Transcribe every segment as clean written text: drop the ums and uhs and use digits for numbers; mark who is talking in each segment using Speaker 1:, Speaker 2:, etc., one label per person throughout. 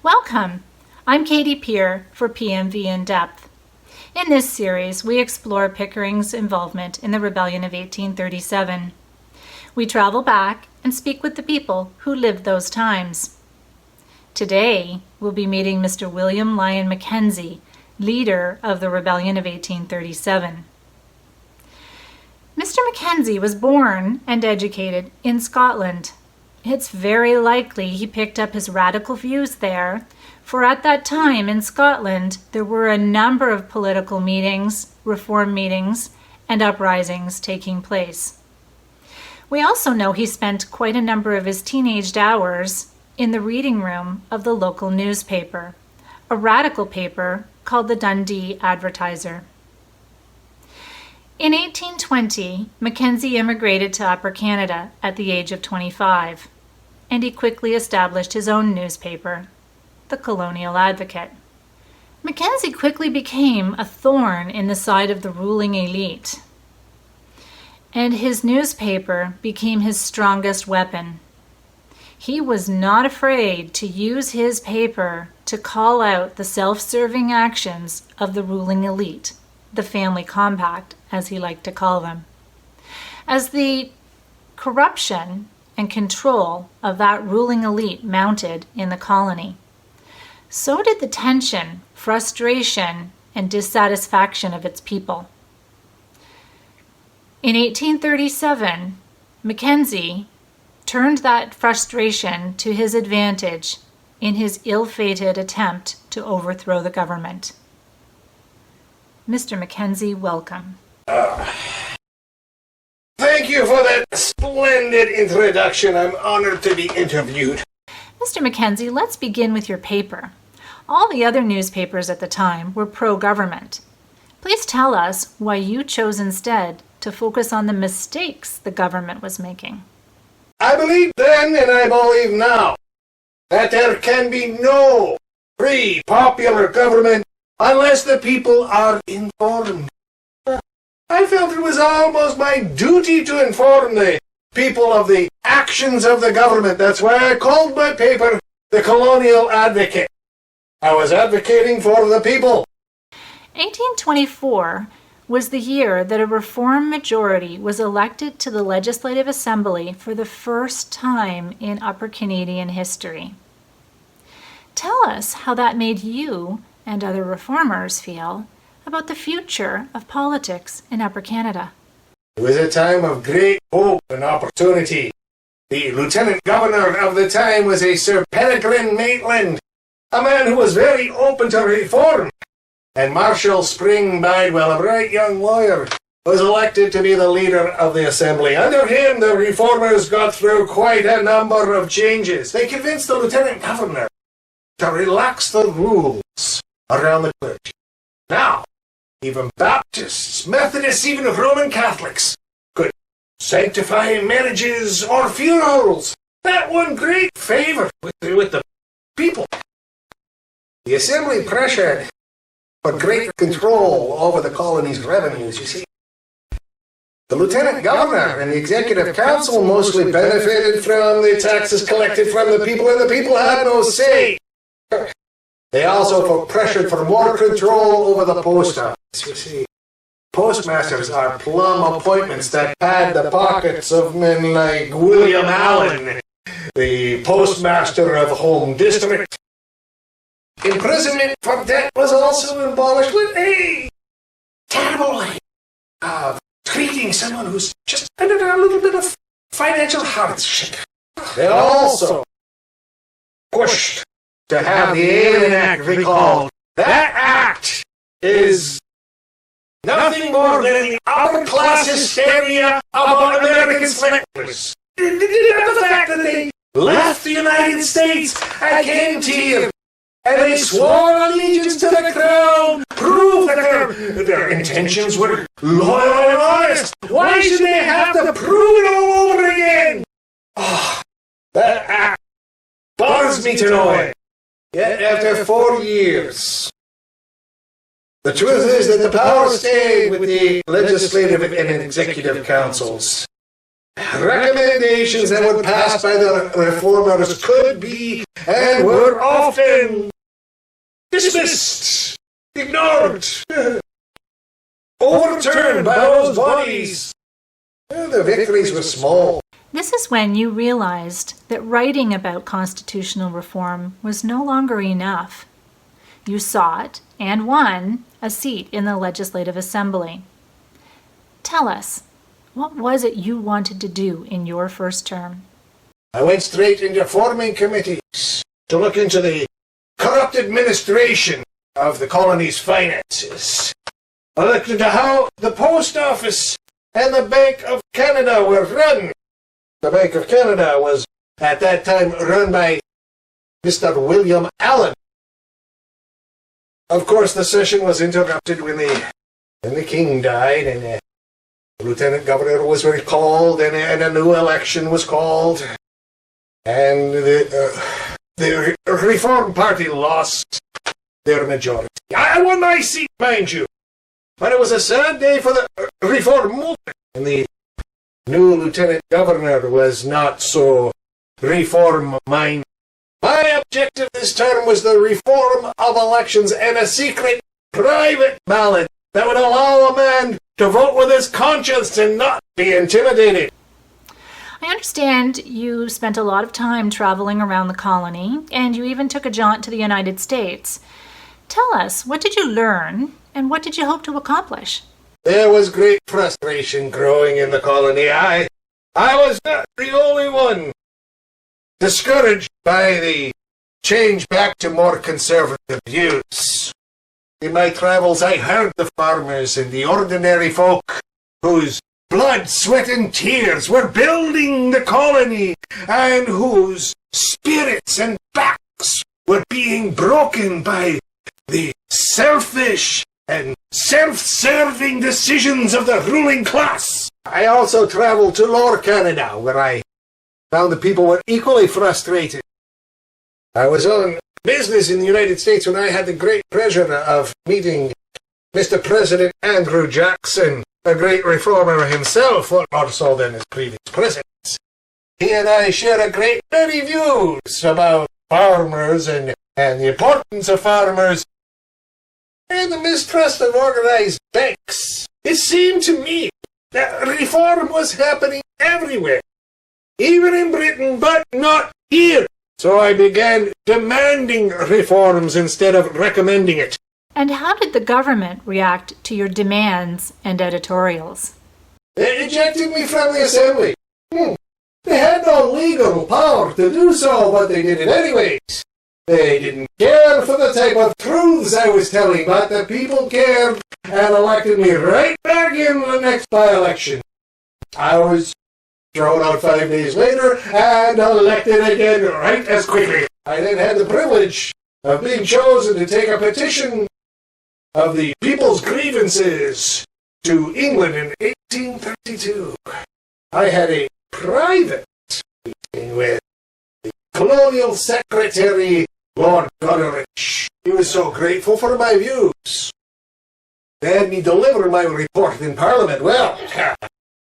Speaker 1: Welcome! I'm Katie Peer for PMV In Depth. In this series, we explore Pickering's involvement in the Rebellion of 1837. We travel back and speak with the people who lived those times. Today, we'll be meeting Mr. William Lyon Mackenzie, leader of the Rebellion of 1837. Mr. Mackenzie was born and educated in Scotland. It's very likely he picked up his radical views there, for at that time in Scotland there were a number of political meetings, reform meetings, and uprisings taking place. We also know he spent quite a number of his teenaged hours in the reading room of the local newspaper, a radical paper called the Dundee Advertiser. In 1820, Mackenzie immigrated to Upper Canada at the age of 25, and he quickly established his own newspaper, the Colonial Advocate. Mackenzie quickly became a thorn in the side of the ruling elite, and his newspaper became his strongest weapon. He was not afraid to use his paper to call out the self-serving actions of the ruling elite, the family compact, as he liked to call them. As the corruption and control of that ruling elite mounted in the colony, so did the tension, frustration, and dissatisfaction of its people. In 1837, Mackenzie turned that frustration to his advantage in his ill-fated attempt to overthrow the government. Mr. Mackenzie, welcome.
Speaker 2: Thank you for that splendid introduction. I'm honored to be interviewed.
Speaker 1: Mr. Mackenzie, let's begin with your paper. All the other newspapers at the time were pro-government. Please tell us why you chose instead to focus on the mistakes the government was making.
Speaker 2: I believed then, and I believe now, that there can be no free, popular government unless the people are informed. I felt it was almost my duty to inform the people of the actions of the government. That's why I called my paper the Colonial Advocate. I was advocating for the people.
Speaker 1: 1824 was the year that a reform majority was elected to the Legislative Assembly for the first time in Upper Canadian history. Tell us how that made you and other reformers feel about the future of politics in Upper Canada.
Speaker 2: It was a time of great hope and opportunity. The Lieutenant Governor of the time was a Sir Peregrine Maitland, a man who was very open to reform. And Marshal Spring Bidewell, a bright young lawyer, was elected to be the leader of the Assembly. Under him, the reformers got through quite a number of changes. They convinced the Lieutenant Governor to relax the rules around the clergy. Now, even Baptists, Methodists, even Roman Catholics could sanctify marriages or funerals. That won great favor with the people. The Assembly pressured for greater control over the colony's revenues, you see. The Lieutenant Governor and the Executive Council mostly benefited from the taxes collected from the people, and the people had no say. They also pressured for more control over the post office, you see. Postmasters are plum appointments that pad the pockets of men like William Allen, the postmaster of Home District. Imprisonment for debt was also abolished with a terrible way of treating someone who's just under a little bit of financial hardship. They also pushed to have the Alien Act recalled. That act is nothing more than the upper class hysteria about American slaves. The fact that they left the United States and came to here, and they swore allegiance to the crown, prove that their intentions were loyal and honest. Why should they have to prove it all over again? Oh, that act bothers me to no end. Yet after 4 years, the truth is that the power stayed with the legislative and executive councils. Recommendations that would pass by the reformers could be and were often dismissed, ignored, overturned by those bodies. The victories were small.
Speaker 1: This is when you realized that writing about constitutional reform was no longer enough. You sought and won a seat in the Legislative Assembly. Tell us, what was it you wanted to do in your first term?
Speaker 2: I went straight into forming committees to look into the corrupt administration of the colony's finances. I looked into how the post office and the Bank of Canada were run. The Bank of Canada was, at that time, run by Mr. William Allen. Of course, the session was interrupted when the king died, and the lieutenant governor was recalled, and a new election was called, and the Reform Party lost their majority. I won my seat, mind you, but it was a sad day for the Reform movement, and the new lieutenant governor was not so reform-minded. My objective this term was the reform of elections and a secret private ballot that would allow a man to vote with his conscience and not be intimidated.
Speaker 1: I understand you spent a lot of time traveling around the colony, and you even took a jaunt to the United States. Tell us, what did you learn, and what did you hope to accomplish?
Speaker 2: There was great frustration growing in the colony. I was not the only one discouraged by the change back to more conservative views. In my travels, I heard the farmers and the ordinary folk whose blood, sweat, and tears were building the colony, and whose spirits and backs were being broken by the selfish and self-serving decisions of the ruling class. I also traveled to Lower Canada, where I found the people were equally frustrated. I was on business in the United States when I had the great pleasure of meeting Mr. President Andrew Jackson, a great reformer himself, more so than his previous presidents. He and I share a great many views about farmers and the importance of farmers and the mistrust of organized banks. It seemed to me that reform was happening everywhere, even in Britain, but not here. So I began demanding reforms instead of recommending it.
Speaker 1: And how did the government react to your demands and editorials?
Speaker 2: They ejected me from the assembly. They had no legal power to do so, but they did it anyways. They didn't care for the type of truths I was telling, but the people cared and elected me right back in the next by-election. I was thrown out 5 days later and elected again right as quickly. I then had the privilege of being chosen to take a petition of the people's grievances to England in 1832. I had a private meeting with the Colonial Secretary, Lord Goderich. He was so grateful for my views. They had me deliver my report in Parliament. Well,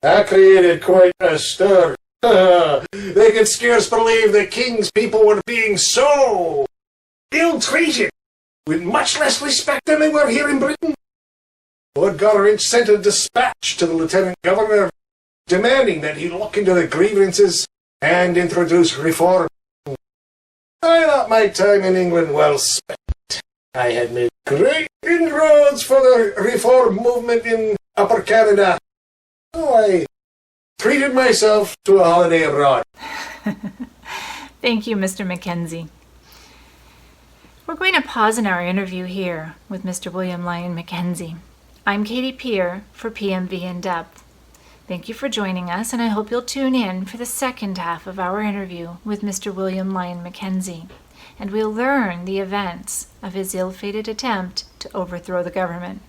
Speaker 2: that created quite a stir. They could scarce believe the King's people were being so ill-treated, with much less respect than they were here in Britain. Lord Goderich sent a dispatch to the Lieutenant Governor demanding that he look into the grievances and introduce reform. I thought my time in England well spent. I had made great inroads for the reform movement in Upper Canada. So I treated myself to a holiday abroad.
Speaker 1: Thank you, Mr. Mackenzie. We're going to pause in our interview here with Mr. William Lyon Mackenzie. I'm Katie Peer for PMV In Depth. Thank you for joining us, and I hope you'll tune in for the second half of our interview with Mr. William Lyon Mackenzie, and we'll learn the events of his ill-fated attempt to overthrow the government.